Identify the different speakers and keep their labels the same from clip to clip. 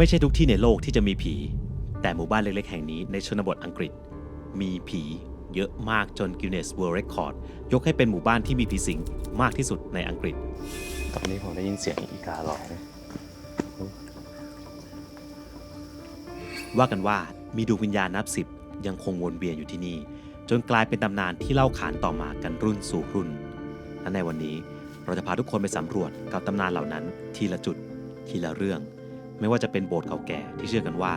Speaker 1: ไม่ใช่ทุกที่ในโลกที่จะมีผีแต่หมู่บ้านเล็กๆแห่งนี้ในชนบทอังกฤษมีผีเยอะมากจน Guinness World Record ยกให้เป็นหมู่บ้านที่มีผีสิงมากที่สุดในอังกฤษ
Speaker 2: ตอนนี้ผมได้ยินเสียงอีการ้อง
Speaker 1: ว่ากันว่ามีดวงวิญญาณนับสิบยังคงวนเวียนอยู่ที่นี่จนกลายเป็นตำนานที่เล่าขานต่อมากันรุ่นสู่รุ่นและในวันนี้เราจะพาทุกคนไปสำรวจกับตำนานเหล่านั้นทีละจุดทีละเรื่องไม่ว่าจะเป็นโบสถ์เก่าแก่ที่เชื่อกันว่า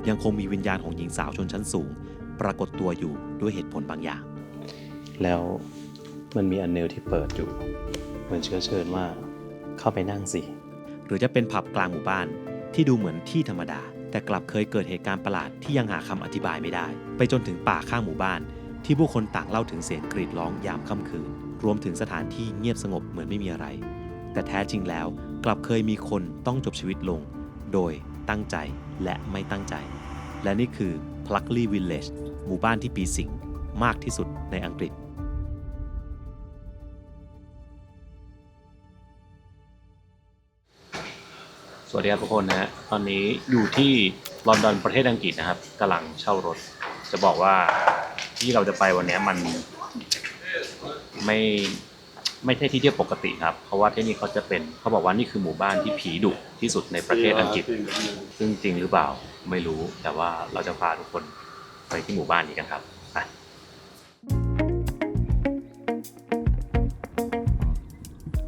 Speaker 1: ยังคงมีวิญญาณของหญิงสาวชนชั้นสูงปรากฏตัวอยู่ด้วยเหตุผลบางอย่าง
Speaker 2: แล้วมันมีอันเนลที่เปิดอยู่เหมือนเชื้อเชิญว่าเข้าไปนั่งสิ
Speaker 1: หรือจะเป็นผับกลางหมู่บ้านที่ดูเหมือนที่ธรรมดาแต่กลับเคยเกิดเหตุการณ์ประหลาดที่ยังหาคำอธิบายไม่ได้ไปจนถึงป่าข้างหมู่บ้านที่ผู้คนต่างเล่าถึงเสียงกรีดร้องยามค่ำคืนรวมถึงสถานที่เงียบสงบเหมือนไม่มีอะไรแต่แท้จริงแล้วกลับเคยมีคนต้องจบชีวิตลงโดยตั้งใจและไม่ตั้งใจและนี่คือ Pluckley Village หมู่บ้านที่ผีสิงมากที่สุดในอังกฤษ
Speaker 2: สวัสดีครับทุกคนนะฮะตอนนี้อยู่ที่ลอนดอนประเทศอังกฤษนะครับกำลังเช่ารถจะบอกว่าที่เราจะไปวันนี้มันไม่ใช่ที่เที่ยวปกติครับเพราะว่าที่นี่เขาบอกว่านี่คือหมู่บ้านที่ผีดุที่สุดในประเทศอังกฤษซึ่งจริงหรือเปล่าไม่รู้แต่ว่าเราจะพาทุกคนไปที่หมู่บ้านนี้กันครับ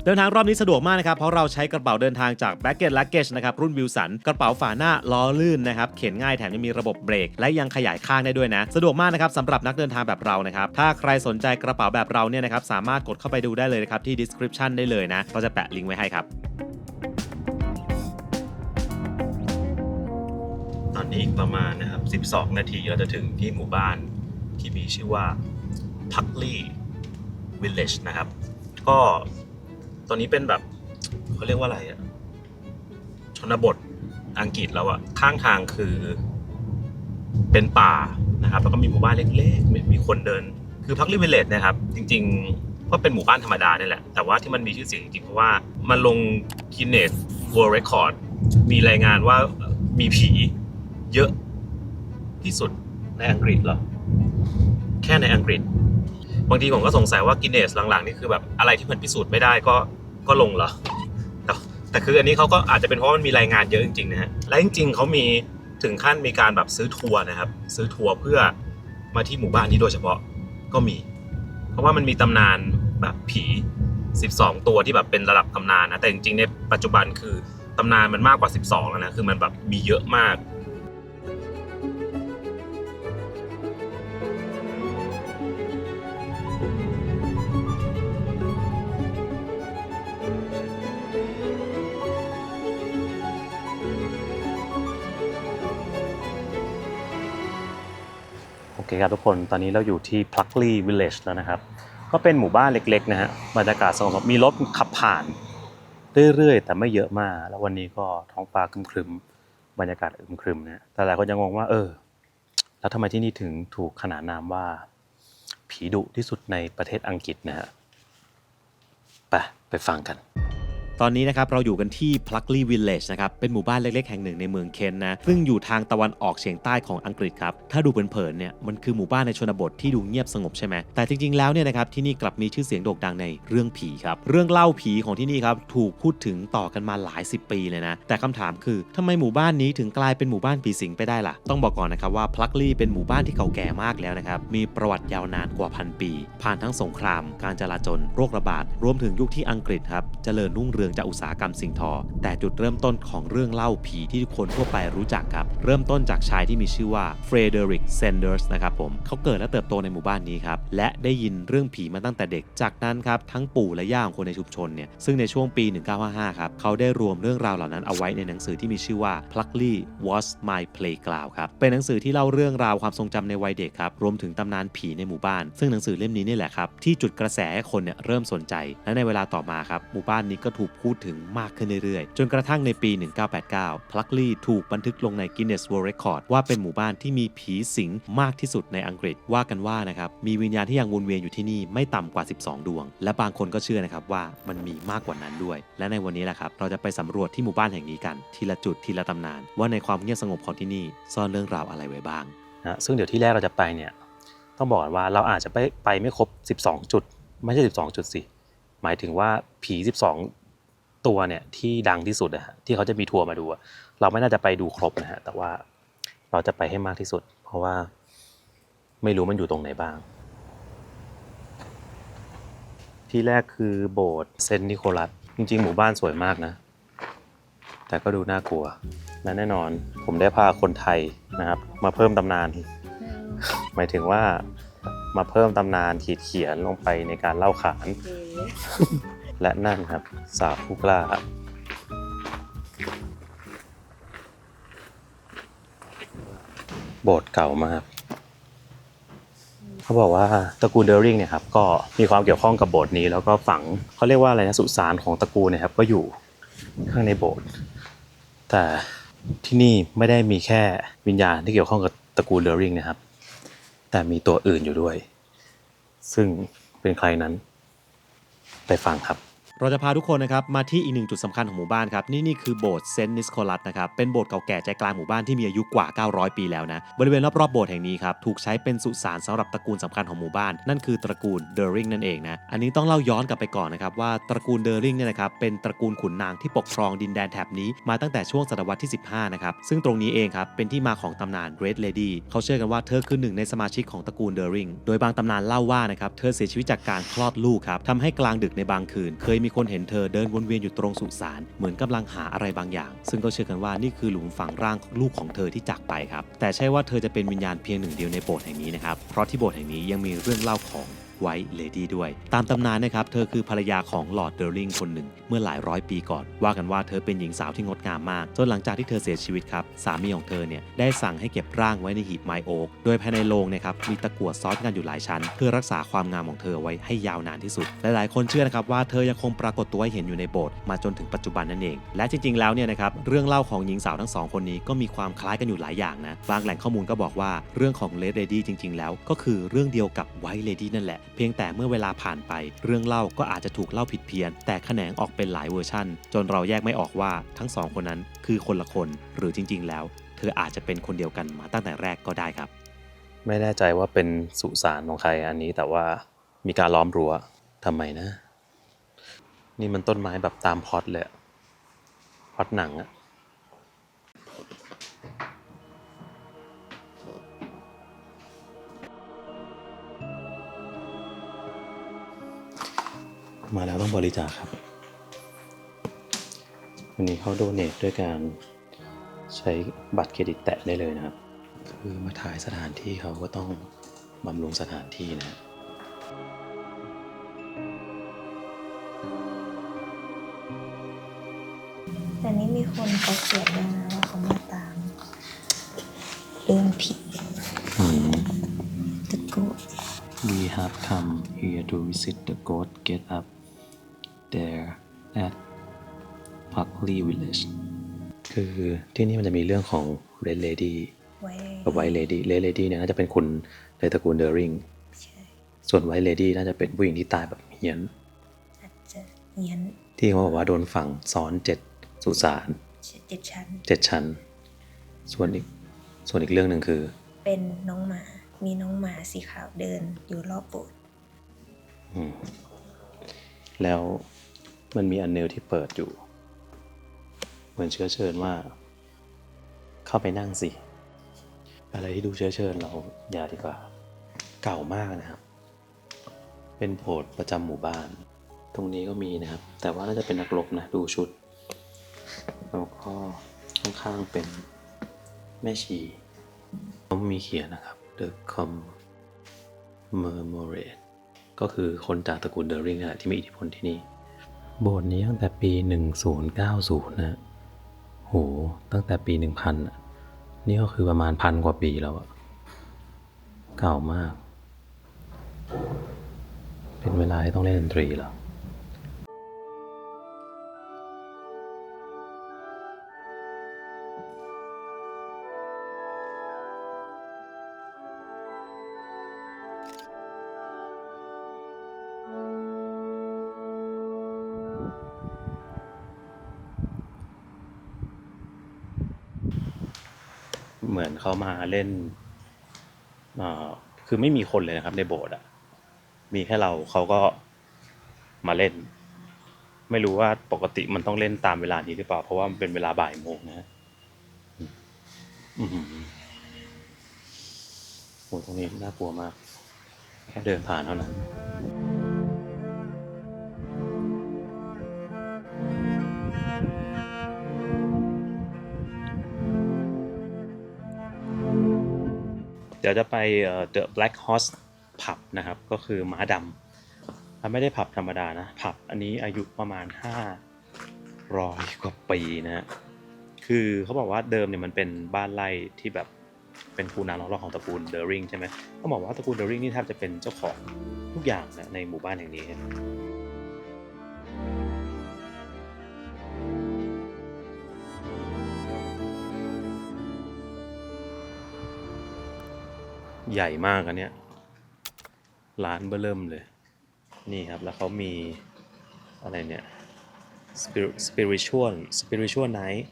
Speaker 1: เดินทางรอบนี้สะดวกมากนะครับเพราะเราใช้กระเป๋าเดินทางจาก Baggage Luggage นะครับรุ่นวิลสันกระเป๋าฝาหน้าล้อลื่นนะครับเข็นง่ายแถมยังมีระบบเบรกและยังขยายข้างได้ด้วยนะสะดวกมากนะครับสำหรับนักเดินทางแบบเรานะครับถ้าใครสนใจกระเป๋าแบบเราเนี่ยนะครับสามารถกดเข้าไปดูได้เลยนะครับที่ description ได้เลยนะเราจะแปะลิงก์ไว้ให้ครับ
Speaker 2: ตอนนี้อีกประมาณนะครับ12 นาทีเราจะถึงที่หมู่บ้านที่มีชื่อว่า Pluckley Village นะครับก็ตอนนี้เป็นแบบเขาเรียกว่าอะไรอะชนบทอังกฤษแล้วอะข้างทางคือเป็นป่านะครับแล้วก็มีหมู่บ้านเล็กๆมีคนเดินคือ Pluckley Village นะครับจริงๆก็เป็นหมู่บ้านธรรมดานี่แหละแต่ว่าที่มันมีชื่อเสียงจริงๆเพราะว่ามันลง Guinness World Record มีรายงานว่ามีผีเยอะที่สุดในอังกฤษเหรอแค่ในอังกฤษบางทีผมก็สงสัยว่ากินเนสหลังๆนี่คือแบบอะไรที่มันพิสูจน์ไม่ได้ก็ลงเหรอแต่คืออันนี้เขาก็อาจจะเป็นเพราะมันมีรายงานเยอะจริงๆนะฮะและจริงๆเขามีถึงขั้นมีการแบบซื้อทัวร์นะครับซื้อทัวร์เพื่อมาที่หมู่บ้านนี้โดยเฉพาะก็มีเพราะว่ามันมีตำนานแบบผี12ตัวที่แบบเป็นระดับตำนานนะแต่จริงๆในปัจจุบันคือตำนานมันมากกว่า12แล้วนะคือมันแบบมีเยอะมากโอเคครับทุกคนตอนนี้เราอยู่ที่ Pluckley Village แล้วนะครับก็เป็นหมู่บ้านเล็กๆนะฮะบรรยากาศสงบมีรถขับผ่านเรื่อยๆแต่ไม่เยอะมากแล้ววันนี้ก็ท้องฟ้าครึมๆบรรยากาศอึมครึมนะแต่หลายคนยังงงว่าแล้วทำไมที่นี่ถึงถูกขนานนามว่าผีดุที่สุดในประเทศอังกฤษนะฮะไปฟังกัน
Speaker 1: ตอนนี้นะครับเราอยู่กันที่ Pluckley Village นะครับเป็นหมู่บ้านเล็กๆแห่งหนึ่งในเมืองเคนนะซึ่งอยู่ทางตะวันออกเฉียงใต้ของอังกฤษครับถ้าดูเผินๆเนี่ยมันคือหมู่บ้านในชนบทที่ดูเงียบสงบใช่ไหมแต่จริงๆแล้วเนี่ยนะครับที่นี่กลับมีชื่อเสียงโด่งดังในเรื่องผีครับเรื่องเล่าผีของที่นี่ครับถูกพูดถึงต่อกันมาหลาย10 ปีเลยนะแต่คำถามคือทำไมหมู่บ้านนี้ถึงกลายเป็นหมู่บ้านผีสิงไปได้ล่ะต้องบอกก่อนนะครับว่า Pluckley เป็นหมู่บ้านที่เก่าแก่มากแล้วนะครับมีประวัติยาวนานกว่า1,000 ปีผ่านทั้งสงครามการจลาจลโรคระบาดรวมถึงยุคที่อังกฤษครับเจริญรุ่งเรืองจากอุตสาหกรรมสิ่งทอแต่จุดเริ่มต้นของเรื่องเล่าผีที่ทุกคนทั่วไปรู้จักครับเริ่มต้นจากชายที่มีชื่อว่าเฟรเดริกเซนเดอร์สนะครับผมเขาเกิดและเติบโตในหมู่บ้านนี้ครับและได้ยินเรื่องผีมาตั้งแต่เด็กจากนั้นครับทั้งปู่และย่าของคนในชุมชนเนี่ยซึ่งในช่วงปี 1955 ครับเขาได้รวมเรื่องราวเหล่านั้นเอาไว้ในหนังสือที่มีชื่อว่า Pluckley Was My Playground ครับเป็นหนังสือที่เล่าเรื่องราวความทรงจำในวัยเด็กครับรวมถึงตำนานผีในหมู่บ้านซึ่งหนังสือเล่มนี้นี่แหละครับที่จุดกระแสให้คนเนี่ยเริ่มสนใจและในเวลาต่อมาครับหมู่บ้านนี้ก็ถูก พูดถึงมากขึ้นเรื่อยๆจนกระทั่งในปี 1989 พลักลีถูกบันทึกลงใน Guinness World Record ว่าเป็นหมู่บ้านที่มีผีสิงมากที่สุดในอังกฤษว่ากันว่านะครับมีวิญญาณที่ยังวนเวียนอยู่ที่นี่ไม่ต่ำกว่า 12 ดวงและบางคนก็เชื่อนะครับว่ามันมีมากกว่านั้นด้วยและในวันนี้แหละครับเราจะไปสำรวจที่หมู่บ้านแห่งนี้กันทีละจุดทีละตำนานว่าในความเงียบสงบของที่นี่ซ่อนเรื่องราวอะไรไว้บ้าง
Speaker 2: นะซึ่งเดี๋ยวที่แรกเราจะไปเนี่ยต้องบอกว่าเราอาจจะไปไม่ครบ12จุดไม่ใช่12จุดสิหมายถึงว่าผี12ตัวเนี่ยที่ดังที่สุดนะฮะที่เขาจะมีทัวร์มาดูเราไม่น่าจะไปดูครบนะฮะแต่ว่าเราจะไปให้มากที่สุดเพราะว่าไม่รู้มันอยู่ตรงไหนบ้างที่แรกคือโบสถ์เซนต์นิโคลัสจริงๆหมู่บ้านสวยมากนะแต่ก็ดูน่ากลัวและแน่นอนผมได้พาคนไทยนะครับมาเพิ่มตำนานหมายถึงว่ามาเพิ่มตำนานขีดเขียนลงไปในการเล่าขาน และนั่นครับสาวผู้กล้าโบสถ์เก่ามากเขาบอกว่าตระกูลเดอริงเนี่ยครับก็มีความเกี่ยวข้องกับโบสถ์นี้แล้วก็ฝังเขาเรียกว่าอะไรนะสุสานของตระกูลเนี่ยครับก็อยู่ข้างในโบสถ์แต่ที่นี่ไม่ได้มีแค่วิญญาณที่เกี่ยวข้องกับตระกูลเดอริงนะครับแต่มีตัวอื่นอยู่ด้วยซึ่งเป็นใครนั้นไปฟังครับ
Speaker 1: เราจะพาทุกคนนะครับมาที่อีกหนึ่งจุดสำคัญของหมู่บ้านครับนี่คือโบสถ์เซนต์นิโคลัสนะครับเป็นโบสถ์เก่าแก่ใจกลางหมู่บ้านที่มีอายุกว่า900ปีแล้วนะบริเวณรอบๆโบสถ์แห่งนี้ครับถูกใช้เป็นสุสานสำหรับตระกูลสำคัญของหมู่บ้านนั่นคือตระกูลเดอริงนั่นเองนะอันนี้ต้องเล่าย้อนกลับไปก่อนนะครับว่าตระกูลเดอริงเนี่ยนะครับเป็นตระกูลขุนนางที่ปกครองดินแดนแถบนี้มาตั้งแต่ช่วงศตวรรษที่15นะครับซึ่งตรงนี้เองครับเป็นที่มาของตำนาน Red Lady เขาเชื่อกันว่าเธอคือหนึ่งในสมาชิกของตระกูลเดอริงโดยบางตำนานเล่าว่านะครับเธอเสียชีวิตจากการคลอดลูกครับทำให้กลางดึกในบางคืนเคยมีคนเห็นเธอเดินวนเวียนอยู่ตรงสุสานเหมือนกำลังหาอะไรบางอย่างซึ่งก็เชื่อกันว่านี่คือหลุมฝังร่างลูกของเธอที่จากไปครับแต่ใช่ว่าเธอจะเป็นวิญญาณเพียงหนึ่งเดียวในโบสถ์แห่งนี้นะครับเพราะที่โบสถ์แห่งนี้ยังมีเรื่องเล่าของไวท์เลดี้ด้วยตามตำนานนะครับเธอคือภรรยาของลอร์ดเดอริงคนหนึ่งเมื่อหลายร้อยปีก่อนว่ากันว่าเธอเป็นหญิงสาวที่งดงามมากจนหลังจากที่เธอเสียชีวิตครับสามีของเธอเนี่ยได้สั่งให้เก็บร่างไว้ในหีบไม้โอ๊กโดยภายในโลงนะครับมีตะกั่วซ้อนกันอยู่หลายชั้นเพื่อรักษาความงามของเธอไว้ให้ยาวนานที่สุดหลายๆคนเชื่อนะครับว่าเธอยังคงปรากฏตัวให้เห็นอยู่ในโบสถ์มาจนถึงปัจจุบันนั่นเองและจริงๆแล้วเนี่ยนะครับเรื่องเล่าของหญิงสาวทั้งสองคนนี้ก็มีความคล้ายกันอยู่หลายอย่างนะบางแหล่งข้อมูลก็บอกว่าเรื่องของ Red Lady จริงๆแล้วก็คือเรื่องเดียวกับ White Lady นั่นแหละเพียงแต่เมื่อเวลาผ่านไปเรื่องเล่าก็อาจจะถูกเล่าผิดเพี้ยนแต่แขนงออกเป็นหลายเวอร์ชั่นจนเราแยกไม่ออกว่าทั้งสองคนนั้นคือคนละคนหรือจริงๆแล้วเธออาจจะเป็นคนเดียวกันมาตั้งแต่แรกก็ได้ครับ
Speaker 2: ไม่แน่ใจว่าเป็นสุสานของใครอันนี้แต่ว่ามีการล้อมรั้วทำไมนะนี่มันต้นไม้แบบตามพล็อตเลยพล็อตหนังอะมาแล้วต้องบริจาคครับวันนี้เขาโดเนทด้วยการใช้บัตรเครดิตแตะได้เลยนะครับคือมาถ่ายสถานที่เขาก็ต้องบำรุงสถานที่นะ
Speaker 3: แต่นี้มีคนเขาเขียนด้วยนะว่าเขามาตามเรื่องผีตะกุ
Speaker 2: We have come here to visit the goat get up there at Parkley Village คือที่นี่มันจะมีเรื่องของ Red Lady กับ White Lady Red Lady เนี่ยน่าจะเป็นคนในตระกูลเดอริงส่วน White Lady น่าจะเป็นผู้หญิงที่ตายแบบเฮี้ยน
Speaker 3: อาจจะเฮี้ยน
Speaker 2: ที่เขาบอกว่าโดนฝังซ้อน7สุสาน7 ชั้นส่วนอีกเรื่องหนึ่งคือ
Speaker 3: เป็นน้องหมามีน้องหมาสีขาวเดินอยู่รอบโบสถ์
Speaker 2: แล้วมันมีอันเนลที่เปิดอยู่เหมือนเชื้อเชิญว่าเข้าไปนั่งสิอะไรที่ดูเชื้อเชิญเราอย่าดีกว่าเก่ามากนะครับเป็นโบสถ์ประจำหมู่บ้านตรงนี้ก็มีนะครับแต่ว่าน่าจะเป็นนักรบนะดูชุดแล้วก็ข้างๆเป็นแม่ชีเขามีเขียนนะครับ The Commemorate ก็คือคนจากตระกูลเดอริงนั่นแหละที่มีอิทธิพลที่นี่โบสถ์นี้ตั้งแต่ปี1090นะโหตั้งแต่ปี1000นี่ก็คือประมาณ1,000 กว่าปีแล้วอะเก่ามากเป็นเวลาที่ต้องเล่นดนตรีแล้ว เหมือนเขามาเล่นคือไม่มีคนเลยนะครับในโบสถ์อ่ะมีแค่เราเขาก็มาเล่น ไม่รู้ว่าปกติมันต้องเล่นตามเวลานี้หรือเปล่าเพราะว่ามันเป็นเวลาบ่ายโมงนะฮะโหตรงนี้น่ากลัวมากแค่เดินผ่านเท่านั้นเดี๋ยวจะไปThe Black Horse ผับนะครับก็คือม้าดำไม่ได้ผับธรรมดานะผับอันนี้อายุประมาณ500 กว่าปีนะฮะคือเขาบอกว่าเดิมเนี่ยมันเป็นบ้านไร่ที่แบบเป็นคูนาล้อมรอบของตระกูลเดอริงใช่ไหมต้องบอกว่าตระกูลเดอริงนี่แทบจะเป็นเจ้าของทุกอย่างนะในหมู่บ้านแห่งนี้ใหญ่มากอันเนี้ยร้านเบ้อเริ่มเลยนี่ครับแล้วเขามีอะไรเนี่ย spiritual night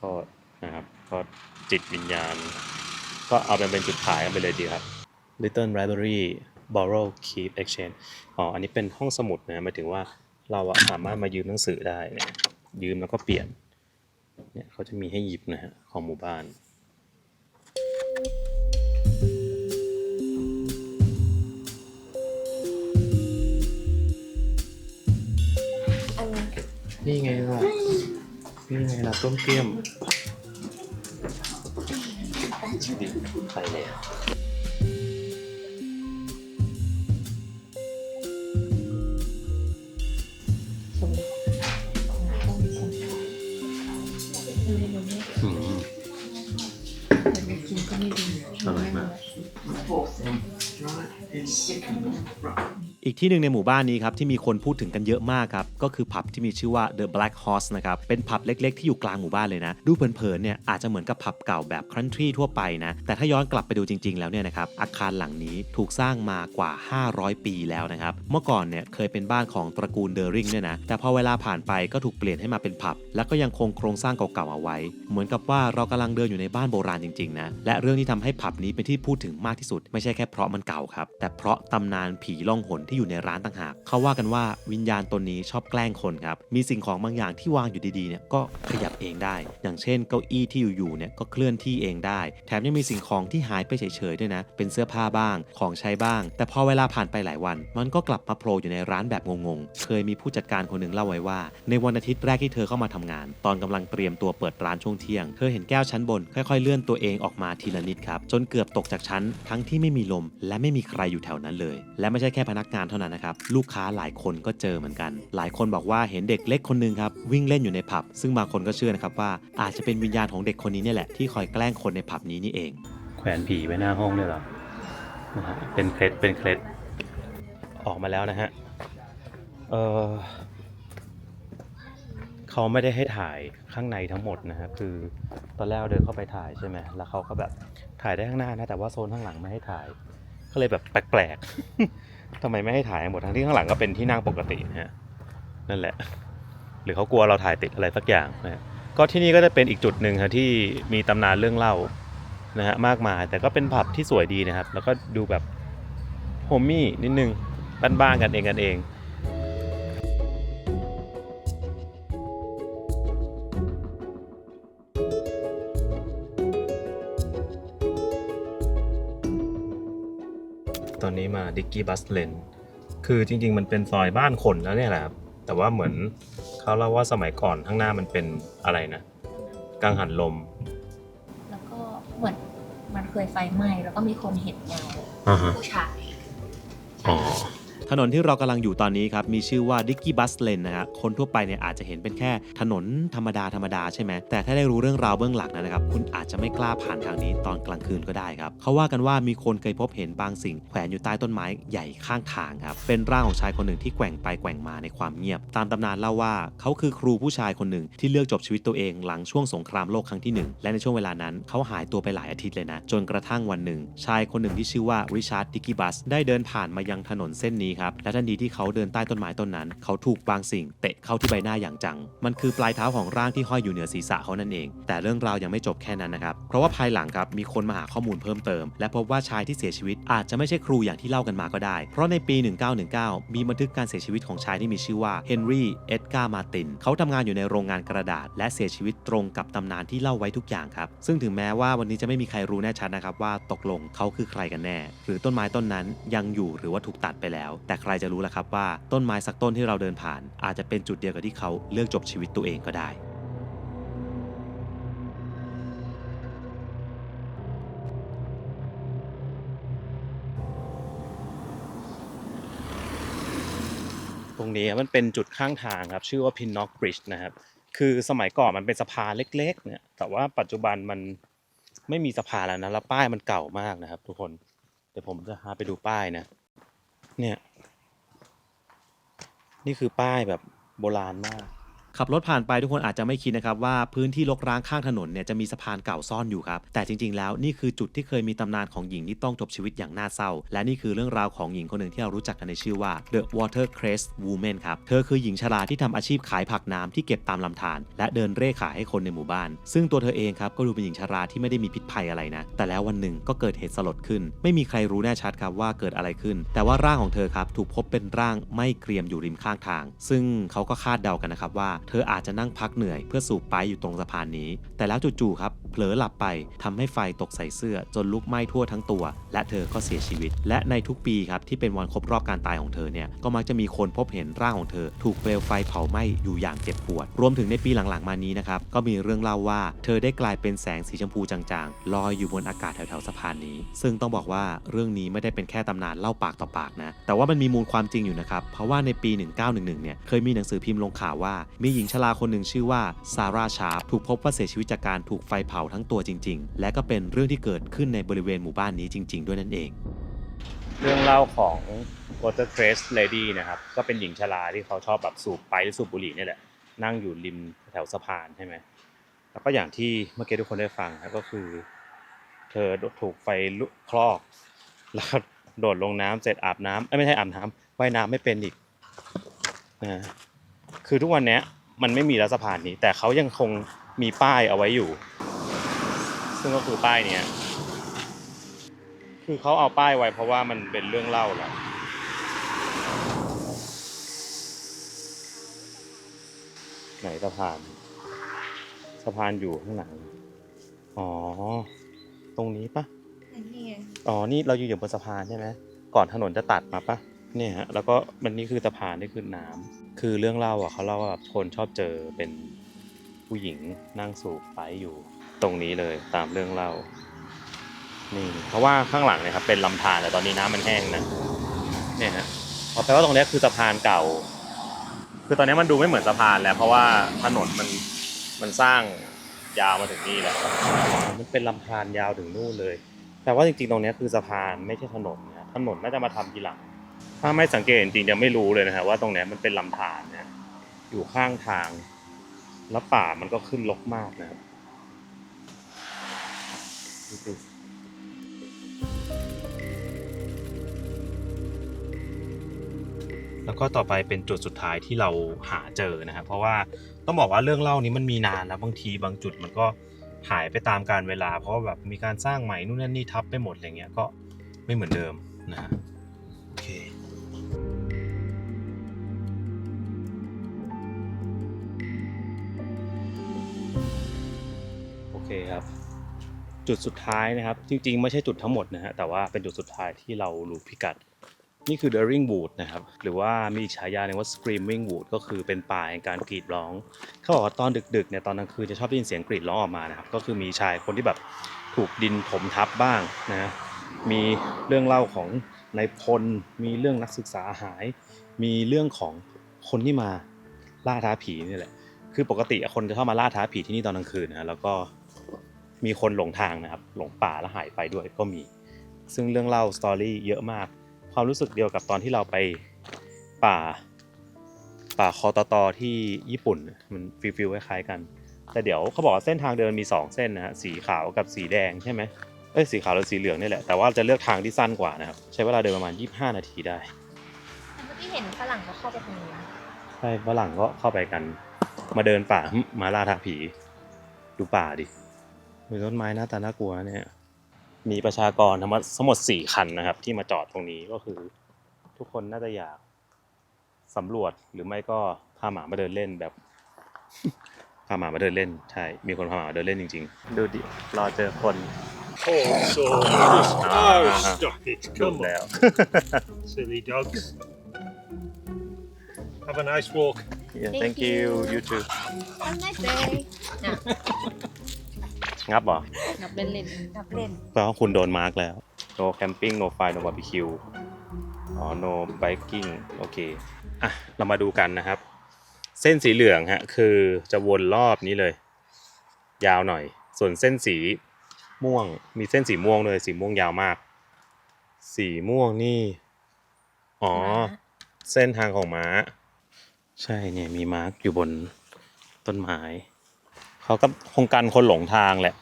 Speaker 2: ก็นะครับก็จิตวิญญาณก็เอาเป็นจุดขายกันไปเลยดีครับ Little Library Borrow Keep Exchange อันนี้เป็นห้องสมุดนะหมายถึงว่าเราสามารถมายืมหนังสือได้นะยืมแล้วก็เปลี่ยนเนี่ยเขาจะมีให้หยิบนะฮะของหมู่บ้านนี่ไงล่ะต้มเตี้ยมไปเลยอร่อยมาก
Speaker 1: อีกที่หนึ่งในหมู่บ้านนี้ครับที่มีคนพูดถึงกันเยอะมากครับก็คือผับที่มีชื่อว่า The Black Horse นะครับเป็นผับเล็กๆที่อยู่กลางหมู่บ้านเลยนะดูเผินๆเนี่ยอาจจะเหมือนกับผับเก่าแบบคันทรีทั่วไปนะแต่ถ้าย้อนกลับไปดูจริงๆแล้วเนี่ยนะครับอาคารหลังนี้ถูกสร้างมากว่า500 ปีแล้วนะครับเมื่อก่อนเนี่ยเคยเป็นบ้านของตระกูลเดอริงเนี่ยนะแต่พอเวลาผ่านไปก็ถูกเปลี่ยนให้มาเป็นผับแล้วก็ยังคงโครงสร้างเก่าๆเอาไว้เหมือนกับว่าเรากำลังเดินอยู่ในบ้านโบราณจริงๆนะและเรื่องที่ทำให้ผับนี้เป็นที่พูดถึงมากที่สุดไม่ใช่แค่เพราะมันเก่าครับแต่เพราะตำนานผีล่องหนที่อยู่ในร้านต่างหากเขาว่ากันว่าวิญญาณตนนี้ชอบแกล้งคนครับมีสิ่งของบางอย่างที่วางอยู่ดีๆเนี่ยก็ขยับเองได้อย่างเช่นเก้าอี้ที่อยู่ๆเนี่ยก็เคลื่อนที่เองได้แถมยังมีสิ่งของที่หายไปเฉยๆด้วยนะเป็นเสื้อผ้าบ้างของใช้บ้างแต่พอเวลาผ่านไปหลายวันมันก็กลับมาโผล่อยู่ในร้านแบบงงๆเคยมีผู้จัดการคนหนึ่งเล่าไว้ว่าในวันอาทิตย์แรกที่เธอเข้ามาทำงานตอนกำลังเตรียมตัวเปิดร้านช่วงเที่ยงเธอเห็นแก้วชั้นบนค่อยๆเลื่อนตัวเองออกมาทีละนิดครับจนเกือบตกจากชั้นทั้งที่ไม่มีลมและไม่มีใครอยู่แถวนั้นเลยและไม่ใช่แค่พนักงานเท่านั้นนะครับลูกค้าหลายคนก็เจอเหมือนกันหลายคนบอกว่าเห็นเด็กเล็กคนนึงครับวิ่งเล่นอยู่ในผับซึ่งบางคนก็เชื่อนะครับว่าอาจจะเป็นวิญญาณของเด็กคนนี้เนี่ยแหละที่คอยแกล้งคนในผับนี้นี่เอง
Speaker 2: แขวนผีไว้หน้าห้องเลยเหรอนะฮะเป็นเคล็ดออกมาแล้วนะฮะเขาไม่ได้ให้ถ่ายข้างในทั้งหมดนะฮะคือตอนแรกเดินเข้าไปถ่ายใช่ไหมแล้วเขาก็แบบถ่ายได้ข้างหน้านะแต่ว่าโซนข้างหลังไม่ให้ถ่ายก็เลยแบบแปลกๆ ทำไมไม่ให้ถ่ายหมดทั้งที่ข้างหลังก็เป็นที่นั่งปกตินะฮะนั่นแหละหรือเขากลัวเราถ่ายติดอะไรสักอย่างนะฮะก็ที่นี่ก็จะเป็นอีกจุดหนึ่งครับที่มีตำนานเรื่องเล่านะฮะมากมายแต่ก็เป็นผับที่สวยดีนะครับแล้วก็ดูแบบโฮมมี่นิดนึงบ้านๆกันเองตอนนี้มาดิกกี้บัสเลนคือจริงๆมันเป็นซอยบ้านคนแล้วเนี่ยแหละครับแต่ว่าเหมือนเขาเล่าว่าสมัยก่อนข้างหน้ามันเป็นอะไรนะกังหันลม
Speaker 3: แล้วก็เหมือนมันเคยไฟไหม้แล้วก็มีคนเห็นเงาผู้ชาย
Speaker 1: ถนนที่เรากำลังอยู่ตอนนี้ครับมีชื่อว่า Dicky Bus Lane นะฮะคนทั่วไปเนี่ยอาจจะเห็นเป็นแค่ถนนธรรมดาใช่ไหมแต่ถ้าได้รู้เรื่องราวเบื้องหลังนะครับคุณอาจจะไม่กล้าผ่านทางนี้ตอนกลางคืนก็ได้ครับเขาว่ากันว่ามีคนเคยพบเห็นบางสิ่งแขวนอยู่ใต้ต้นไม้ใหญ่ข้างทางครับเป็นร่างของชายคนหนึ่งที่แกว่งไปแกว่งมาในความเงียบตามตำนานเล่าว่าเขาคือครูผู้ชายคนหนึ่งที่เลือกจบชีวิตตัวเองหลังช่วงสงครามโลกครั้งที่1และในช่วงเวลานั้นเขาหายตัวไปหลายอาทิตย์เลยนะจนกระทั่งวันหนึ่งชายคนหนึ่งที่ชื่อว่าริชาร์ด ดิกกี้บัสได้เดินผ่านมายังถนนเส้นนี้ ครับและทันทีที่เขาเดินใต้ต้นไม้ต้นนั้นเขาถูกบางสิ่งเตะเข้าที่ใบหน้าอย่างจังมันคือปลายเท้าของร่างที่ห้อยอยู่เหนือศีรษะเขานั่นเองแต่เรื่องราวยังไม่จบแค่นั้นนะครับเพราะว่าภายหลังครับมีคนมาหาข้อมูลเพิ่มเติมและพบว่าชายที่เสียชีวิตอาจจะไม่ใช่ครูอย่างที่เล่ากันมาก็ได้เพราะในปี 1919 มีบันทึกการเสียชีวิตของชายที่มีชื่อว่าเฮนรี่เอ็ดการ์มาร์ตินเขาทำงานอยู่ในโรงงานกระดาษและเสียชีวิตตรงกับตำนานที่เล่าไว้ทุกอย่างครับซึ่งถึงแม้ว่าวันนี้จะไม่มีใครรู้แน่ชัดนะครับว่าตกลงเขาคือใครกันแน่หรือต้นไม้ต้นนั้นยังอยู่หรือว่าถูกตัดไปแล้วแต่ใครจะรู้ล่ะครับว่าต้นไม้สักต้นที่เราเดินผ่านอาจจะเป็นจุดเดียวกับที่เขาเลือกจบชีวิตตัวเองก็ได้
Speaker 2: ตรงนี้มันเป็นจุดข้างทางครับชื่อว่า Pinnock Bridge นะครับคือสมัยก่อนมันเป็นสะพานเล็กๆเนี่ยแต่ว่าปัจจุบันมันไม่มีสะพานแล้วนะแล้วป้ายมันเก่ามากนะครับทุกคนเดี๋ยวผมจะพาไปดูป้ายนะเนี่ยนี่คือป้ายแบบโบราณมาก
Speaker 1: ขับรถผ่านไปทุกคนอาจจะไม่คิดนะครับว่าพื้นที่รกร้างข้างถนนเนี่ยจะมีสะพานเก่าซ่อนอยู่ครับแต่จริงๆแล้วนี่คือจุดที่เคยมีตำนานของหญิงที่ต้องจบชีวิตอย่างน่าเศร้าและนี่คือเรื่องราวของหญิงคนหนึ่งที่เรารู้จักกันในชื่อว่า The Watercress Woman ครับเธอคือหญิงชราที่ทำอาชีพขายผักน้ำที่เก็บตามลำธารและเดินเร่ขายให้คนในหมู่บ้านซึ่งตัวเธอเองครับก็ดูเป็นหญิงชราที่ไม่ได้มีพิษภัยอะไรนะแต่แล้ววันหนึ่งก็เกิดเหตุสลดขึ้นไม่มีใครรู้แน่ชัดครับว่าเกิดอะไรขึ้นแต่ว่าร่างของเธอครับถูกพบเป็นร่างไม่เกรียมอยู่ริมข้างทางซึ่งเขาก็คาดเดากันนะครับว่าเธออาจจะนั่งพักเหนื่อยเพื่อสูบไปอยู่ตรงสะพานนี้แต่แล้วจู่ๆครับเผลอหลับไปทำให้ไฟตกใส่เสื้อจนลุกไหม้ทั่วทั้งตัวและเธอก็เสียชีวิตและในทุกปีครับที่เป็นวันครบรอบการตายของเธอเนี่ยก็มักจะมีคนพบเห็นร่างของเธอถูกเปลวไฟเผาไหม้อยู่อย่างเจ็บปวดรวมถึงในปีหลังๆมานี้นะครับก็มีเรื่องเล่าว่าเธอได้กลายเป็นแสงสีชมพูจางๆลอยอยู่บนอากาศแถวๆสะพานนี้ซึ่งต้องบอกว่าเรื่องนี้ไม่ได้เป็นแค่ตำนานเล่าปากต่อปากนะแต่ว่ามันมีมูลความจริงอยู่นะครับเพราะว่าในปี 1911 เนี่ยเคยมีหนังสือพิมพ์ลงข่าวว่ามีหญิงชราคนหนึ่งชื่อว่าซาร่าชาร์ปถูกพบว่าเสียชีวิตจากการถูกไฟเผาทั้งตัวจริงๆและก็เป็นเรื่องที่เกิดขึ้นในบริเวณหมู่บ้านนี้จริงๆด้วยนั่นเอง
Speaker 2: เรื่องเล่าของ Watercress Lady นะครับก็เป็นหญิงชราที่เขาชอบแบบสูบไปหรือสูบบุหรี่นี่แหละนั่งอยู่ริมแถวสะพานใช่ไหมแล้วก็อย่างที่เมื่อกี้ทุกคนได้ฟังก็คือเธอถูกไฟคลอกแล้วโดดลงน้ำเสร็จอาบน้ำไม่ใช่อาบน้ำว่ายน้ำไม่เป็นอีกนะคือทุกวันนี้มันไม่มีแล้วสะพานนี้แต่เขายังคงมีป้ายเอาไว้อยู่ซึ่งก็คือป้ายนี้คือเขาเอาป้ายไว้เพราะว่ามันเป็นเรื่องเล่าแหละไหนสะพานอยู่ข้างหลังอ๋อตรงนี้ปะอ๋อนี่เราอยู่บนสะพานใช่ไหมก่อนถนนจะตัดมาปะเนี่ยฮะแล้วก็มันนี่คือสะพานนี่คือน้ำคือเรื่องเล่าเขาเล่าว่าคนชอบเจอเป็นผู้หญิงนั่งสูบไฟอยู่ตรงนี้เลยตามเรื่องเล่านี่เพราะว่าข้างหลังเนี่ยครับเป็นลำธารแต่ตอนนี้น้ำมันแห้งนะเนี่ยฮะแปลว่าตรงนี้คือสะพานเก่าคือตอนนี้มันดูไม่เหมือนสะพานแล้วเพราะว่าถนนมันสร้างยาวมาถึงนี่แล้วมันเป็นลำธารยาวถึงนู่นเลยแต่ว่าจริงๆตรงนี้คือสะพานไม่ใช่ถนนนะถนนน่าจะมาทำทีหลังถ้าไม่สังเกตจริงๆจะไม่รู้เลยนะฮะว่าตรงนี้มันเป็นลำธารเนี่ยอยู่ข้างทางแล้วป่ามันก็ขึ้นรกมากนะครับแล้วก็ต่อไปเป็นจุดสุดท้ายที่เราหาเจอนะครับเพราะว่าต้องบอกว่าเรื่องเล่านี้มันมีนานแล้วบางทีบางจุดมันก็หายไปตามกาลเวลาเพราะแบบมีการสร้างใหม่นู่นนั่นนี่ทับไปหมดอะไรเงี้ยก็ไม่เหมือนเดิมนะฮะโอเคครับจุดสุดท้ายนะครับจริงๆไม่ใช่จุดทั้งหมดนะฮะแต่ว่าเป็นจุดสุดท้ายที่เรารู้พิกัดนี่คือ Daring Wood นะครับหรือว่ามีฉายาเรียกว่า Screaming Wood ก็คือเป็นป่าแห่งการกรีดร้องเขาบอกว่าตอนดึกๆเนี่ยตอนกลางคืนจะชอบได้ยินเสียงกรีดร้องออกมานะครับก็คือมีชายคนที่แบบถูกดินถมทับบ้างนะมีเรื่องเล่าของนายพลมีเรื่องนักศึกษาหายมีเรื่องของคนที่มาล่าท้าผีนี่แหละคือปกติคนจะเข้ามาล่าท้าผีที่นี่ตอนกลางคืนนะแล้วก็มีคนหลงทางนะครับหลงป่าแล้วหายไปด้วยก็มีซึ่งเรื่องเล่าสตอรี่เยอะมากความรู้สึกเดียวกับตอนที่เราไปป่าคอตตที่ญี่ปุ่นมันฟีลคล้ายๆกันแต่เดี๋ยวเขาบอกว่าเส้นทางเดินมี2เส้นนะฮะสีขาวกับสีแดงใช่ไหมสีขาวหรือสีเหลืองนี่แหละแต่ว่าจะเลือกทางที่สั้นกว่านะครับใช้เวลาเดินประมาณ25นาทีได้
Speaker 3: พี่เห็นฝรั่งเขาเข้าไปตรงนี้นะ
Speaker 2: ใช่ฝรั่งก็เข้าไปกัน มาเดินป่ามาล่าท้าผี ดูป่าดิมีต้นไม้หน้าตาน่ากลัวเนี่ย มีประชากรทั้งหมด4 คันนะครับ ที่มาจอดตรงนี้ก็คือ ทุกคนน่าจะอยากสำรวจหรือไม่ก็พาหมามาเดินเล่นแบบ พาหมามาเดินเล่นใช่ มีคนพาหมามาเดินเล่นจริงๆ ดูดิรอเจอคน
Speaker 4: Oh, so just, stop it.
Speaker 2: ดู
Speaker 4: Come
Speaker 2: แล้ว
Speaker 4: on, silly dogs. Have a nice walk.
Speaker 2: Yeah, thank you you too
Speaker 3: Have a nice day น่ะ
Speaker 2: งับเหรอ
Speaker 3: นับเล่นเล่นนับเล่น
Speaker 2: แปลว่าคุณโดนมาร์กแล้ว no camping no fire no barbecue อ๋อ no biking โอเค อ่ะ เรามาดูกันนะครับ เส้นสีเหลืองฮะ คือจะวนรอบนี้เลย ยาวหน่อย ส่วนเส้นสีม่วง มีเส้นสีม่วงเลยสีม่วงยาวมาก สีม่วงนี่ อ๋อ เส้นทางของม้า ใช่เนี่ยมีมาร์กอยู่บนต้นไม้ เขาก็คงกันคนหลงทางแหละ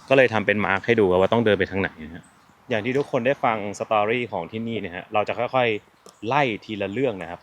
Speaker 2: ก็เลยทำเป็นมาร์คให้ดูว่าต้องเดินไปทางไหนนะฮะอย่างที่ทุกคนได้ฟังสตอรี่ของที่นี่นะฮะเราจะค่อยๆไล่ทีละเรื่องนะครับ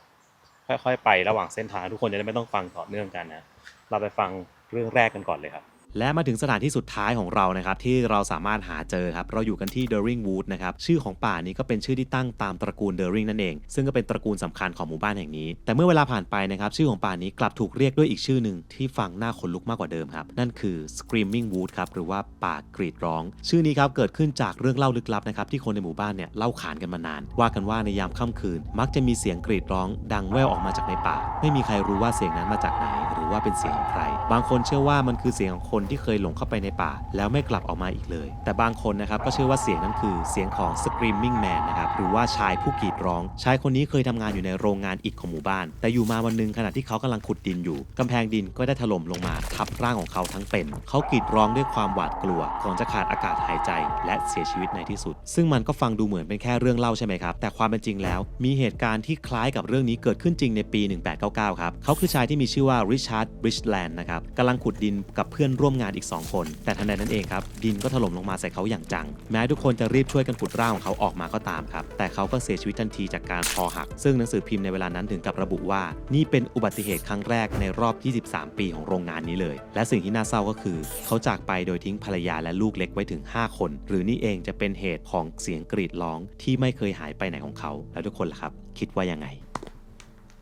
Speaker 2: ค่อยๆไประหว่างเส้นทางทุกคนจะได้ไม่ต้องฟังต่อเนื่องกันนะเราไปฟังเรื่องแรกกันก่อนเลยครับ
Speaker 1: และมาถึงสถานที่สุดท้ายของเรานะครับที่เราสามารถหาเจอครับเราอยู่กันที่ Dering Wood นะครับชื่อของป่านี้ก็เป็นชื่อที่ตั้งตามตระกูล Dering นั่นเองซึ่งก็เป็นตระกูลสำคัญของหมู่บ้านแห่งนี้แต่เมื่อเวลาผ่านไปนะครับชื่อของป่านี้กลับถูกเรียกด้วยอีกชื่อหนึ่งที่ฟังน่าขนลุกมากกว่าเดิมครับนั่นคือ Screaming Wood ครับหรือว่าป่ากรีดร้องชื่อนี้ครับเกิดขึ้นจากเรื่องเล่าลึกลับนะครับที่คนในหมู่บ้านเนี่ยเล่าขานกันมานานว่ากันว่าในยามค่ำคืนมักจะมีเสียงกรีดร้องดังแว่วออกมาจากในป่าไม่มีใครรู้ว่าเสียงนั้นมาจากไหนหรือว่าเป็นเสียงของใครบางคนเชื่อว่ามันคือเสียงของคนที่เคยหลงเข้าไปในป่าแล้วไม่กลับออกมาอีกเลยแต่บางคนนะครับก็เชื่อว่าเสียงนั้นคือเสียงของ Screaming Man นะครับหรือว่าชายผู้กรีดร้องชายคนนี้เคยทำงานอยู่ในโรงงานอิฐของหมู่บ้านแต่อยู่มาวันนึงขณะที่เขากำลังขุดดินอยู่กำแพงดินก็ได้ถล่มลงมาทับร่างของเขาทั้งเป็นเขากรีดร้องด้วยความหวาดกลัวก่อนจะขาดอากาศหายใจและเสียชีวิตในที่สุดซึ่งมันก็ฟังดูเหมือนเป็นแค่เรื่องเล่าใช่ไหมครับแต่ความเป็นจริงแล้วมีเหตุการณ์ที่คล้ายกับเรื่องนี้เกิดขึ้นจริงในปี 1899 ครับเขาคือชายที่มีชื่อว่าริชาร์ด บริดจ์แลนด์นะครับกำลังขุดดินกับเพื่อนร่วมงานอีก2 คนแต่ทันใดนั้นเองครับดินก็ถล่มลงมาใส่เขาอย่างจังแม้ทุกคนจะรีบช่วยกันขุดร่างของเขาออกมาก็ตามครับแต่เขาก็เสียชีวิตทันทีจากการคอหักซึ่งหนังสือพิมพ์ในเวลานั้นถึงกับระบุว่านี่เป็นอุบัติเหตุครั้งแรกในรอบ23 ปีของโรงงานนี้เลยและสิ่งที่น่าเศร้าก็คือเขาจากไปโดยทิ้งภรรยาและลูกเล็กไว้ถึง5 คนหรือนี่เองจะเป็นเหตุของเสียงกรีดร้องที่ไม่เคยหายไปไหนของเขาแล้วทุกคนล่ะครับคิดว่ายังไง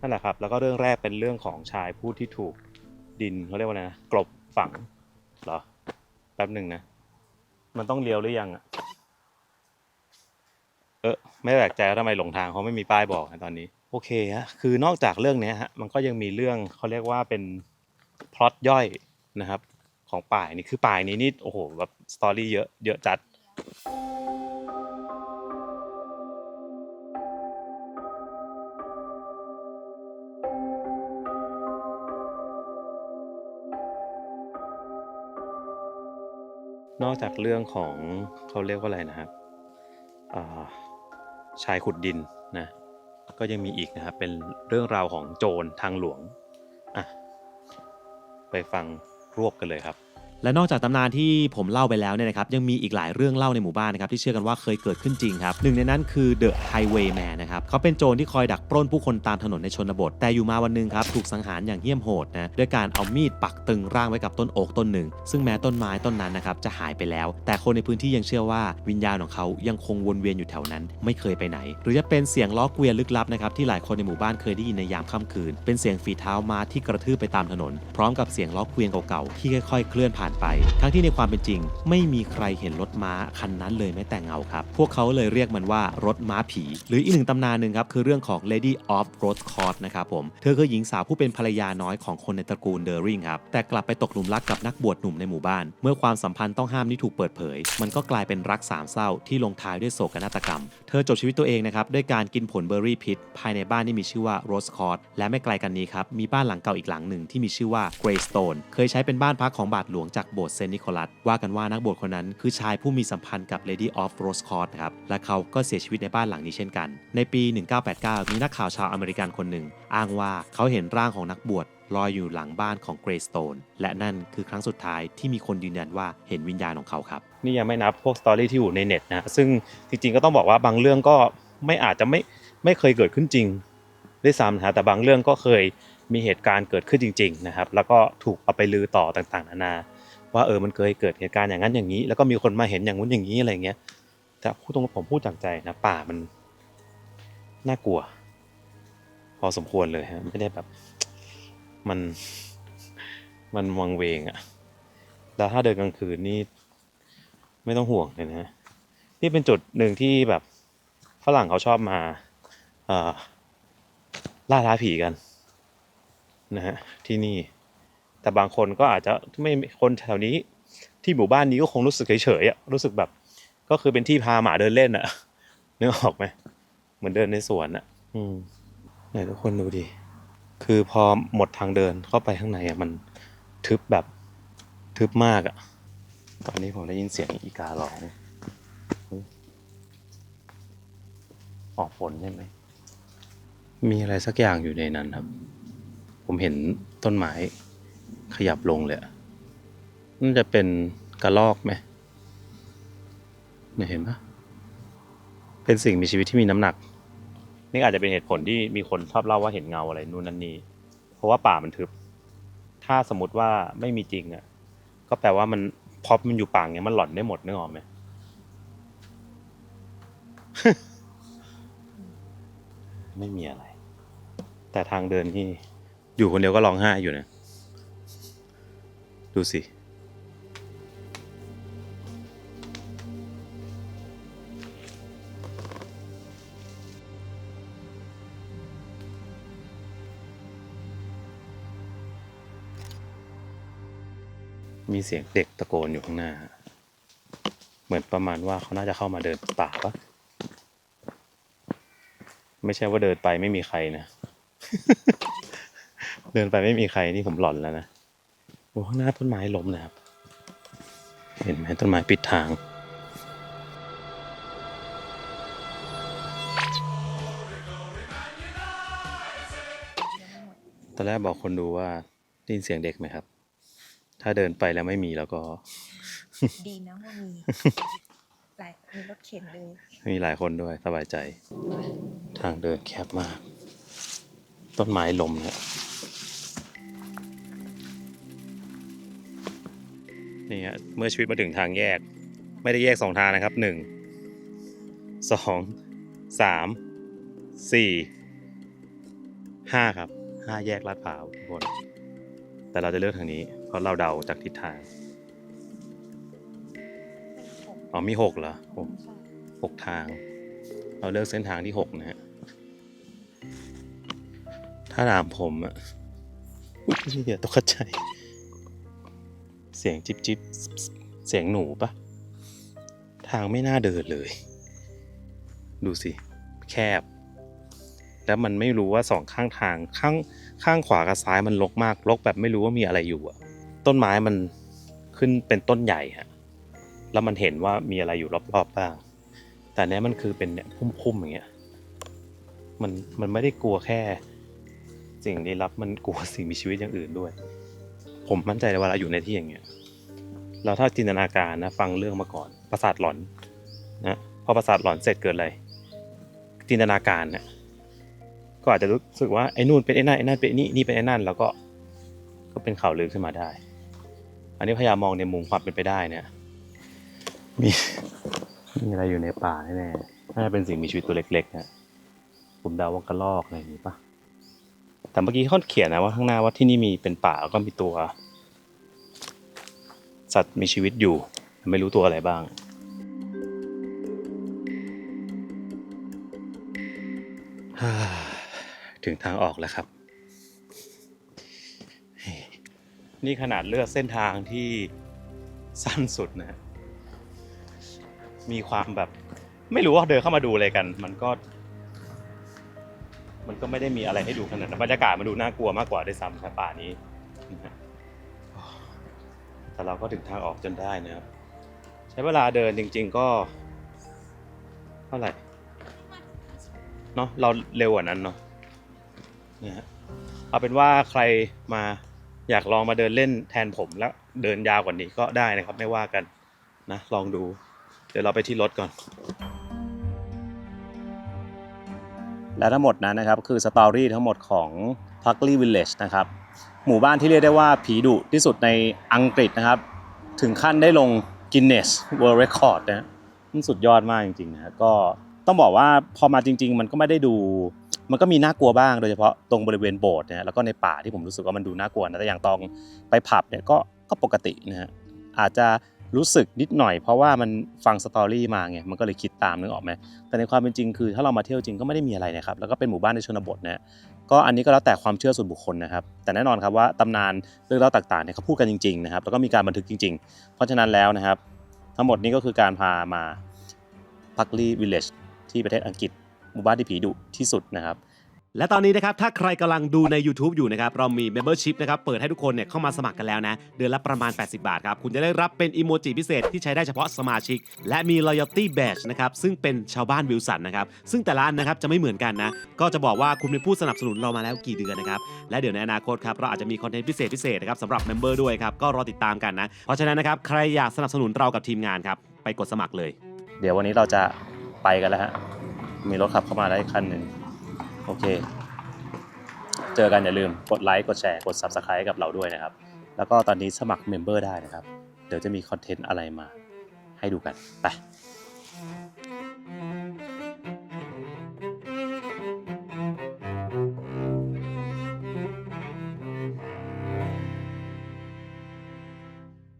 Speaker 2: นั่นแหละครับแล้วก็เรื่องแรกเป็นเรื่องของชายผู้ที่ถูกดินเขาเรียกว่าอะไรนะกลบฝังเหรอแป๊บหนึ่งนะมันต้องเลี้ยวหรือยังอ่ะไม่แปลกใจว่าทำไมหลงทางเขาไม่มีป้ายบอกนะตอนนี้โอเคฮะคือนอกจากเรื่องนี้ฮะมันก็ยังมีเรื่องเขาเรียกว่าเป็นพล็อตย่อยนะครับของป่ายนี่คือป่ายนี้นี่โอ้โหแบบสตอรี่เยอะจัดนอกจากเรื่องของเขาเรียกว่าอะไรนะครับชายขุดดินนะก็ยังมีอีกนะครับเป็นเรื่องราวของโจรทางหลวงอ่ะไปฟังรวบกันเลยครับ
Speaker 1: และนอกจากตำนานที่ผมเล่าไปแล้วเนี่ยนะครับยังมีอีกหลายเรื่องเล่าในหมู่บ้านนะครับที่เชื่อกันว่าเคยเกิดขึ้นจริงครับหนึ่งในนั้นคือ The Highwayman นะครับเขาเป็นโจรที่คอยดักปล้นผู้คนตามถนนในชนบทแต่อยู่มาวันนึงครับถูกสังหารอย่างเหี้ยมโหดนะด้วยการเอามีดปักตึงร่างไว้กับต้นโอ๊กต้นหนึ่งซึ่งแม้ต้นไม้ต้นนั้นนะครับจะหายไปแล้วแต่คนในพื้นที่ยังเชื่อว่าวิญญาณของเขายังคงวนเวียนอยู่แถวนั้นไม่เคยไปไหนหรือจะเป็นเสียงล้อเกวียนลึกลับนะครับที่หลายคนในหมู่บ้านเคยได้ยินในยามค่ำคืนเป็นเสียงฝีเท้าม้าที่กระทืบไปตามถนนพร้อมกับเสียงล้อเกวียนเก่าๆที่ค่อยๆเคลื่อนผ่านไปทั้งที่ในความเป็นจริงไม่มีใครเห็นรถม้าคันนั้นเลยแม้แต่เงาครับพวกเขาเลยเรียกมันว่ารถม้าผีหรืออีกหนึ่งตำนานหนึ่งครับคือเรื่องของ Lady of Roscoff นะครับผมเธอคือหญิงสาวผู้เป็นภรรยาน้อยของคนในตระกูลเดอริงครับแต่กลับไปตกหลุมรักกับนักบวชหนุ่มในหมู่บ้านเมื่อความสัมพันธ์ต้องห้ามนี้ถูกเปิดเผยมันก็กลายเป็นรักสามเศร้าที่ลงท้ายด้วยโศกนาฏกรรมเธอจบชีวิตตัวเองนะครับด้วยการกินผลเบอร์รี่พิษภายในบ้านที่มีชื่อว่า Roscoff และไม่ไกลกันนี้ครับมีบ้านหลังเก่าอีกหลังหนึ่งที่มีชื่อว่า Greystone เคยใช้เป็นบ้านพักของบาทหลวงจากโบสถ์เซนต์นิโคลัสว่ากันว่านักบวชคนนั้นคือชายผู้มีสัมพันธ์กับ Lady of Roscoff นะครับและเขาก็เสียชีวิตในบ้านหลังนี้เช่นกันในปี 1989 มีนักข่าวชาวอเมริกันคนหนึ่งอ้างว่าเขาเห็นร่างของนักบวชลอยอยู่หลังบ้านของ Greystone และนั่นคือครั้งสุดท้ายที่มีคนยืนยันว่าเห็นวิญญาณของเขาครับ
Speaker 2: นี่ยังไม่นับพวกสตอรี่ที่อยู่ในเน็ตนะซึ่งจริงๆก็ต้องบอกว่าบางเรื่องก็อาจจะไม่เคยเกิดขึ้นจริง ด้วยซ้ำนะแต่บางเรื่องก็เคยมีเหตุการณ์เกิดขึ้นจริงๆนะครับแล้วก็ถูกเอาไปลือต่อต่างๆนานาว่ามันเคยเกิดเหตุการณ์อย่างนั้นอย่างนี้แล้วก็มีคนมาเห็นอย่างนู้นอย่างนี้อะไรเงี้ยแต่พูดตรงผมพูดจากใจนะป่ามันน่ากลัวพอสมควรเลยฮะไม่ได้แบบมันวังเวงอะแล้วถ้าเดินกลางคืนนี่ไม่ต้องห่วงเลยนะนี่เป็นจุดหนึ่งที่แบบฝรั่งเขาชอบมาล่าท้าผีกันนะฮะที่นี่แต่บางคนก็อาจจะไม่คนแถวนี้ที่หมู่บ้านนี้ก็คงรู้สึกเฉยๆอ่ะรู้สึกแบบก็คือเป็นที่พาหมาเดินเล่นอ่ะนึกออกไหมเหมือนเดินในสวนอ่ะไหนทุกคนดูดิคือพอหมดทางเดินเข้าไปข้างในอ่ะมันทึบแบบทึบมากอ่ะตอนนี้ผมได้ยินเสียงอีการ้องออกฝนใช่ไหมมีอะไรสักอย่างอยู่ในนั้นครับผมเห็นต้นไม้ขยับลงเลยน่าจะเป็นกระรอกไหมเนี่ยเห็นปะเป็นสิ่งมีชีวิตที่มีน้ำหนักนี่อาจจะเป็นเหตุผลที่มีคนชอบเล่าว่าเห็นเงาอะไรนู่นนั่นนี่เพราะว่าป่ามันทึบถ้าสมมติว่าไม่มีจริงอ่ะก็แปลว่ามันพอมันอยู่ป่าเงี้ยมันหลอนได้หมดนึกออกไหม ไม่มีอะไรแต่ทางเดินที่อยู่คนเดียวก็ร้องไห้อยู่นะดูสิมีเสียงเด็กตะโกนอยู่ข้างหน้าเหมือนประมาณว่าเขาน่าจะเข้ามาเดินป่าปะไม่ใช่ว่าเดินไปไม่มีใครนะ เดินไปไม่มีใครนี่ผมหลอนแล้วนะโอ้ข้างหน้าต้นไม้ล้มนะครับเห็นไหมต้นไม้ปิดทางตอนแรกบอกคนดูว่าได้ยินเสียงเด็กไหมครับถ้าเดินไปแล้วไม่มีแล้วก็
Speaker 3: ดีนะว่ามีมีรถเข็นเลย
Speaker 2: มีหลายคนด้วยสบายใจทางเดินแคบมากต้นไม้ล้มเนี่ยนี่ฮะเมื่อชีวิตมาถึงทางแยกไม่ได้แยก2ทางนะครับ1 2 3 4 5ครับ5แยกลาดพร้าวทุกคนแต่เราจะเลือกทางนี้เพราะเราเดาจากทิศทางอ๋อมี6เหรอ6ทางเราเลือกเส้นทางที่6นะฮะถ้าถามผมอะอย่าตกใจเสียงจิบจิบเสียงหนูปะทางไม่น่าเดินเลยดูสิแคบแล้วมันไม่รู้ว่า2ข้างทางข้างขวากับซ้ายมันรกมากรกแบบไม่รู้ว่ามีอะไรอยู่อะต้นไม้มันขึ้นเป็นต้นใหญ่ฮะแล้วมันเห็นว่ามีอะไรอยู่รอบๆบ้างแต่เนี้ยมันคือเป็นเนี่ยพุ่มๆอย่างเงี้ยมันไม่ได้กลัวแค่สิ่งลี้ลับมันกลัวสิ่งมีชีวิตอย่างอื่นด้วยผมมั่นใจเลยว่าเราอยู่ในที่อย่างเงี้ยเราถ้าจินตนาการนะฟังเรื่องมาก่อนประสาทหลอนนะพอประสาทหลอนเสร็จเกิดอะไรจินตนาการเนี่ยก็อาจจะรู้สึกว่าไอ้นู่นเป็นไอ้นั่นไอ้นั่นเป็นนี่เป็นไอ้นั่นแล้วก็เป็นข่าวลือขึ้นมาได้อันนี้พยายามมองในมุมความเป็นไปได้เนี่ยมีอะไรอยู่ในป่าแน่ๆน่าจะเป็นสิ่งมีชีวิตตัวเล็กๆนะผมเดาว่ากระรอกอะไรอย่างนี้ปะแต่เมื่อกี้เขาเขียนนะว่าข้างหน้าว่าที่นี่มีเป็นป่าแล้วก็มีตัวสัตว์มีชีวิตอยู่ไม่รู้ตัวอะไรบ้างถึงทางออกแล้วครับนี่ขนาดเลือกเส้นทางที่สั้นสุดนะมีความแบบไม่รู้ว่าเดินเข้ามาดูอะไรกันมันก็ไม่ได้มีอะไรให้ดูขนาดนั้นบรรยากาศมันดูน่ากลัวมากกว่าด้วยซ้ำในป่านี้แต่เราก็ถึงทางออกจนได้นะครับใช้เวลาเดินจริงๆก็เท่าไหร่เนาะเราเร็วกว่านั้นเนาะเนี่ยเอาเป็นว่าใครมาอยากลองมาเดินเล่นแทนผมแล้วเดินยาวกว่านี้ก็ได้นะครับไม่ว่ากันนะลองดูเดี๋ยวเราไปที่รถก่อน และทั้งหมดนั้นนะครับคือสตอรี่ทั้งหมดของ Pluckley Village นะครับหมู่บ้านที่เรียกได้ว่าผีดุที่สุดในอังกฤษนะครับถึงขั้นได้ลง Guinness World Record นะมันสุดยอดมากจริงๆนะก็ต้องบอกว่าพอมาจริงๆมันก็ไม่ได้ดูมันก็มีน่ากลัวบ้างโดยเฉพาะตรงบริเวณโบสถ์นะแล้วก็ในป่าที่ผมรู้สึกว่ามันดูน่ากลัวนะแต่อย่างตอนไปผับเนี่ยก็ปกตินะฮะอาจจะรู้สึกนิดหน่อยเพราะว่ามันฟังสตอรี่มาไงมันก็เลยคิดตามนึกออกไหมแต่ในความเป็นจริงคือถ้าเรามาเที่ยวจริงก็ไม่ได้มีอะไรนะครับแล้วก็เป็นหมู่บ้านในชนบทนะก็อันนี้ก็แล้วแต่ความเชื่อส่วนบุคคลนะครับแต่แน่นอนครับว่าตำนานเรื่องเล่าต่างๆเนี่ยเขาพูดกันจริงๆนะครับแล้วก็มีการบันทึกจริงๆเพราะฉะนั้นแล้วนะครับทั้งหมดนี้ก็คือการพามา Pluckley Village ที่ประเทศอังกฤษหมู่บ้านที่ผีดุที่สุดนะครับ
Speaker 1: และตอนนี้นะครับถ้าใครกำลังดูใน YouTube อยู่นะครับเรามี Membership นะครับเปิดให้ทุกคนเนี่ยเข้ามาสมัครกันแล้วนะเดือนละประมาณ80 บาทครับคุณจะได้รับเป็นอีโมจิพิเศษที่ใช้ได้เฉพาะสมาชิกและมี Loyalty Badge นะครับซึ่งเป็นชาวบ้านวิลสันนะครับซึ่งแต่ละอันนะครับจะไม่เหมือนกันนะก็จะบอกว่าคุณเป็นผู้สนับสนุนเรามาแล้วกี่เดือนนะครับและเดี๋ยวในอนาคตครับเราอาจจะมีคอนเทนต์พิเศษนะครับสำหรับ Member ด้วยครับก็รอติดตามกันนะเพราะฉะนั้นนะครับใครอยากสนับสนุนเรากับทีมงานครับไปกดสมัครเลย
Speaker 2: เดี๋ยววันนี้เราจะไปกันแล้วฮะมีรถขับเข้ามาได้คันหนึ่งโอเคเจอกันอย่าลืมกดไลค์กดแชร์กด Subscribe กับเราด้วยนะครับแล้วก็ตอนนี้สมัครเมมเบอร์ได้นะครับเดี๋ยวจะมีคอนเทนต์อะไรมาให้ดูกันไป